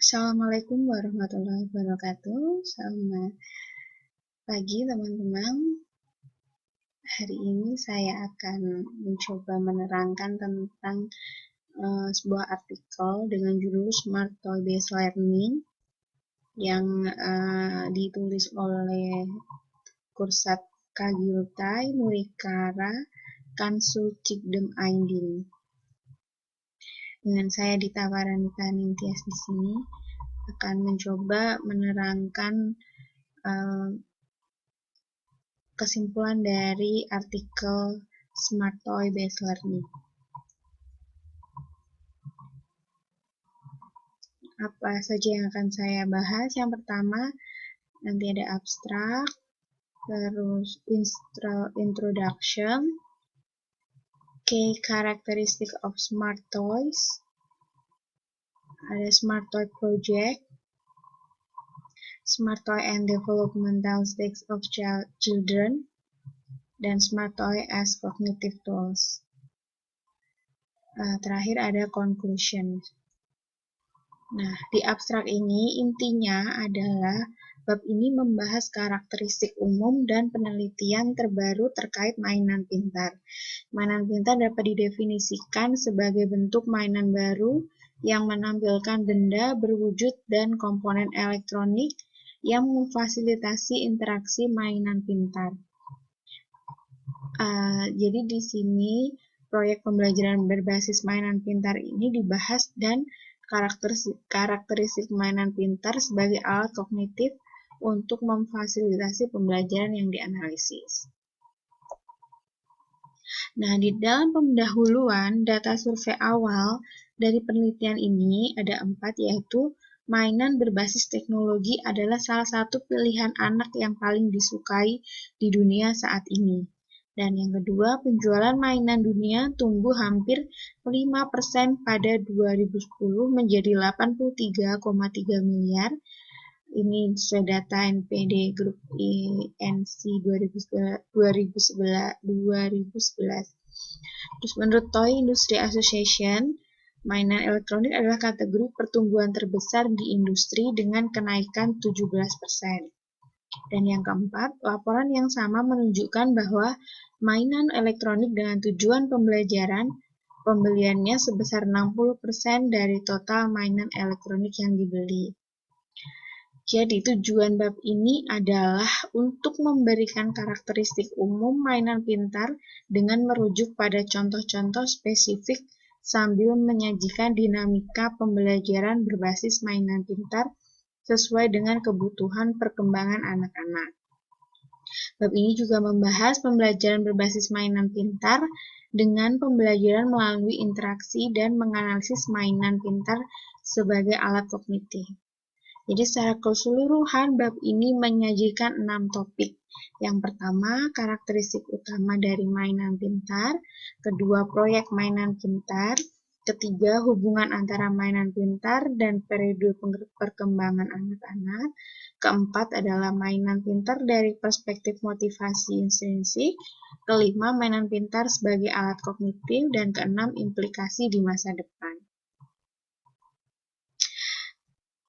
Assalamualaikum warahmatullahi wabarakatuh. Selamat pagi teman-teman. Hari ini saya akan mencoba menerangkan tentang sebuah artikel dengan judul Smart Toy Based Learning yang ditulis oleh Kursat Kagiltai Nurikara Kansu Cikdem Aindin. Dengan saya Dita Waranita Nintias di sini akan mencoba menerangkan kesimpulan dari artikel Smart Toy Based Learning. Apa saja yang akan saya bahas? Yang pertama, nanti ada abstrak, terus introduction, key characteristic of smart toys, ada smart toy project, smart toy and developmental stage of children, dan smart toy as cognitive tools. Terakhir ada conclusion. Nah, di abstrak ini intinya adalah bab ini membahas karakteristik umum dan penelitian terbaru terkait mainan pintar. Mainan pintar dapat didefinisikan sebagai bentuk mainan baru yang menampilkan benda berwujud dan komponen elektronik yang memfasilitasi interaksi mainan pintar. Jadi di sini proyek pembelajaran berbasis mainan pintar ini dibahas dan karakteristik mainan pintar sebagai alat kognitif untuk memfasilitasi pembelajaran yang dianalisis. Nah, di dalam pendahuluan data survei awal dari penelitian ini ada 4, yaitu mainan berbasis teknologi adalah salah satu pilihan anak yang paling disukai di dunia saat ini. Dan yang kedua, penjualan mainan dunia tumbuh hampir 5% pada 2010 menjadi 83,3 miliar. Ini sesuai data NPD Group INC 2011. Terus menurut Toy Industry Association, mainan elektronik adalah kategori pertumbuhan terbesar di industri dengan kenaikan 17%. Dan yang keempat, laporan yang sama menunjukkan bahwa mainan elektronik dengan tujuan pembelajaran, pembeliannya sebesar 60% dari total mainan elektronik yang dibeli. Jadi tujuan bab ini adalah untuk memberikan karakteristik umum mainan pintar dengan merujuk pada contoh-contoh spesifik sambil menyajikan dinamika pembelajaran berbasis mainan pintar sesuai dengan kebutuhan perkembangan anak-anak. Bab ini juga membahas pembelajaran berbasis mainan pintar dengan pembelajaran melalui interaksi dan menganalisis mainan pintar sebagai alat kognitif. Jadi secara keseluruhan bab ini menyajikan 6 topik. Yang pertama, karakteristik utama dari mainan pintar. Kedua, proyek mainan pintar. Ketiga, hubungan antara mainan pintar dan periode perkembangan anak-anak. Keempat adalah mainan pintar dari perspektif motivasi intrinsik. Kelima, mainan pintar sebagai alat kognitif. Dan keenam, implikasi di masa depan.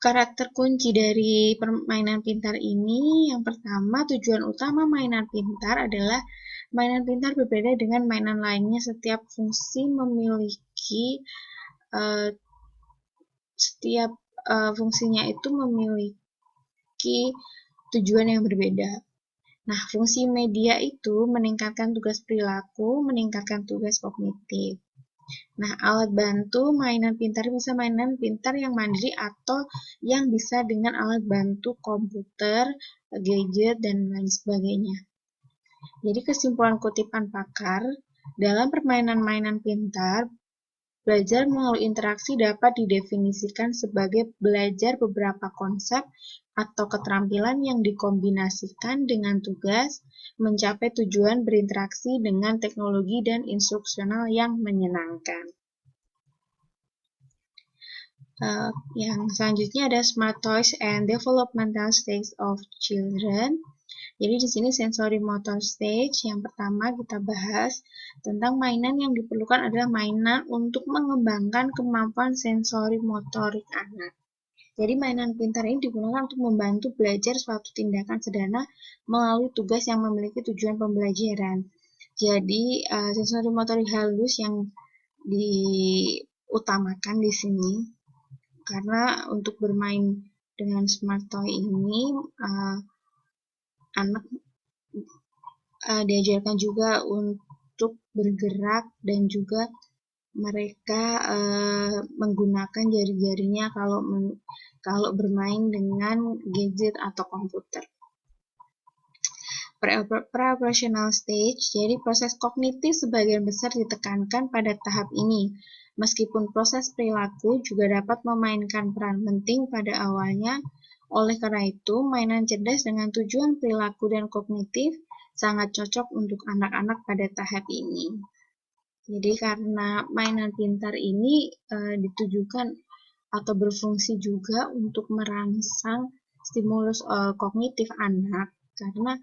Karakter kunci dari permainan pintar ini, yang pertama, tujuan utama mainan pintar adalah mainan pintar berbeda dengan mainan lainnya. Setiap fungsi memiliki fungsinya itu memiliki tujuan yang berbeda. Nah, fungsi media itu meningkatkan tugas perilaku, meningkatkan tugas kognitif. Nah, alat bantu mainan pintar bisa mainan pintar yang mandiri atau yang bisa dengan alat bantu komputer, gadget, dan lain sebagainya. Jadi kesimpulan kutipan pakar, dalam permainan mainan pintar, belajar melalui interaksi dapat didefinisikan sebagai belajar beberapa konsep atau keterampilan yang dikombinasikan dengan tugas, mencapai tujuan berinteraksi dengan teknologi dan instruksional yang menyenangkan. Yang selanjutnya ada Smart Toys and Developmental Stage of Children. Jadi di sini sensory motor stage. Yang pertama kita bahas tentang mainan yang diperlukan adalah mainan untuk mengembangkan kemampuan sensori motorik anak. Jadi mainan pintar ini digunakan untuk membantu belajar suatu tindakan sederhana melalui tugas yang memiliki tujuan pembelajaran. Jadi sensori motorik halus yang diutamakan di sini karena untuk bermain dengan smart toy ini anak diajarkan juga untuk bergerak dan juga mereka menggunakan jari-jarinya kalau bermain dengan gadget atau komputer. Pre-operational stage, jadi proses kognitif sebagian besar ditekankan pada tahap ini. Meskipun proses perilaku juga dapat memainkan peran penting pada awalnya, oleh karena itu, mainan cerdas dengan tujuan perilaku dan kognitif sangat cocok untuk anak-anak pada tahap ini. Jadi karena mainan pintar ini ditujukan atau berfungsi juga untuk merangsang stimulus kognitif anak, karena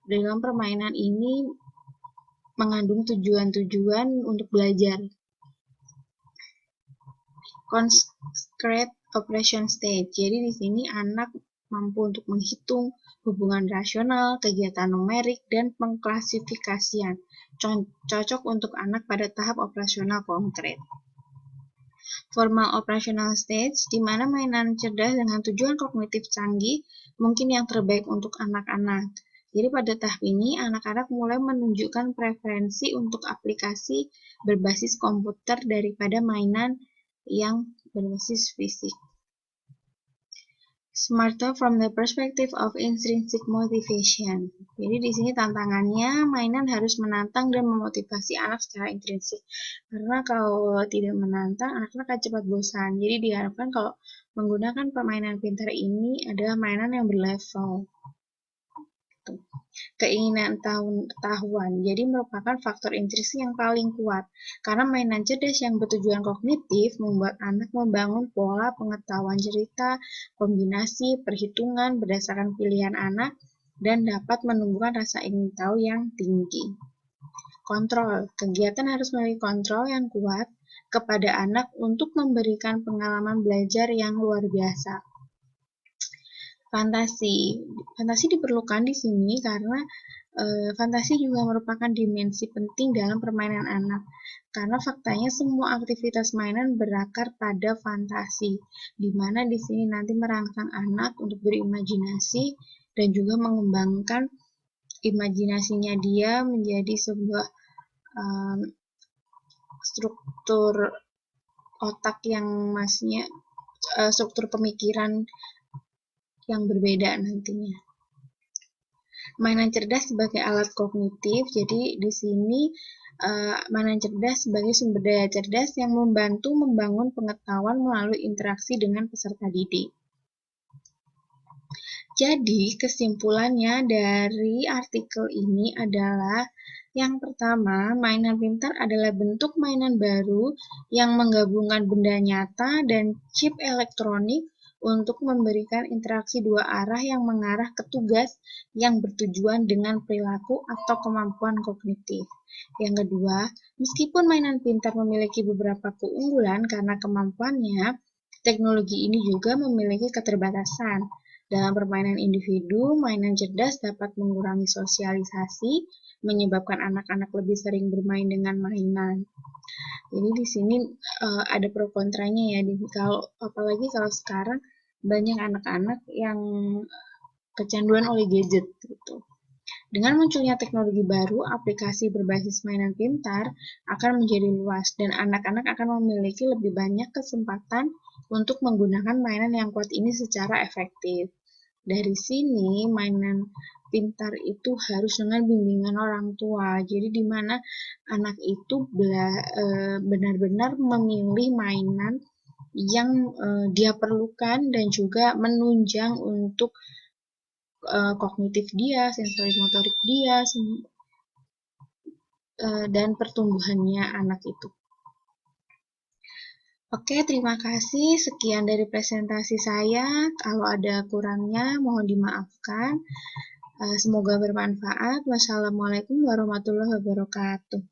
dalam permainan ini mengandung tujuan-tujuan untuk belajar. Concrete operation stage. Jadi di sini anak mampu untuk menghitung hubungan rasional, kegiatan numerik, dan pengklasifikasian. Cocok untuk anak pada tahap operasional konkret. Formal operational stage, di mana mainan cerdas dengan tujuan kognitif canggih mungkin yang terbaik untuk anak-anak. Jadi pada tahap ini, anak-anak mulai menunjukkan preferensi untuk aplikasi berbasis komputer daripada mainan yang berbasis fisik. Smarter from the perspective of intrinsic motivation. Jadi di sini tantangannya mainan harus menantang dan memotivasi anak secara intrinsik. Karena kalau tidak menantang, anak-anak akan cepat bosan. Jadi diharapkan kalau menggunakan permainan pintar ini adalah mainan yang berlevel. Keinginan tahuan, jadi merupakan faktor intrinsik yang paling kuat. Karena mainan cerdas yang bertujuan kognitif membuat anak membangun pola pengetahuan cerita, kombinasi, perhitungan berdasarkan pilihan anak, dan dapat menumbuhkan rasa ingin tahu yang tinggi. Kontrol, kegiatan harus memiliki kontrol yang kuat kepada anak untuk memberikan pengalaman belajar yang luar biasa. Fantasi diperlukan di sini karena fantasi juga merupakan dimensi penting dalam permainan anak. Karena faktanya semua aktivitas mainan berakar pada fantasi, di mana di sini nanti merangsang anak untuk berimajinasi dan juga mengembangkan imajinasinya dia menjadi sebuah struktur otak yang maksudnya struktur pemikiran yang berbeda nantinya. Mainan cerdas sebagai alat kognitif, jadi di sini mainan cerdas sebagai sumber daya cerdas yang membantu membangun pengetahuan melalui interaksi dengan peserta didik. Jadi kesimpulannya dari artikel ini adalah yang pertama, mainan pintar adalah bentuk mainan baru yang menggabungkan benda nyata dan chip elektronik untuk memberikan interaksi dua arah yang mengarah ke tugas yang bertujuan dengan perilaku atau kemampuan kognitif. Yang kedua, meskipun mainan pintar memiliki beberapa keunggulan karena kemampuannya, teknologi ini juga memiliki keterbatasan. Dalam permainan individu, mainan cerdas dapat mengurangi sosialisasi, menyebabkan anak-anak lebih sering bermain dengan mainan. Jadi di sini ada pro kontranya ya, apalagi kalau sekarang banyak anak-anak yang kecanduan oleh gadget gitu. Dengan munculnya teknologi baru, aplikasi berbasis mainan pintar akan menjadi luas dan anak-anak akan memiliki lebih banyak kesempatan untuk menggunakan mainan yang kuat ini secara efektif. Dari sini, mainan pintar itu harus dengan bimbingan orang tua. Jadi di mana anak itu benar-benar memilih mainan yang dia perlukan dan juga menunjang untuk kognitif dia, sensori motorik dia, dan pertumbuhannya anak itu. Oke, terima kasih. Sekian dari presentasi saya. Kalau ada kurangnya, mohon dimaafkan. Semoga bermanfaat. Wassalamualaikum warahmatullahi wabarakatuh.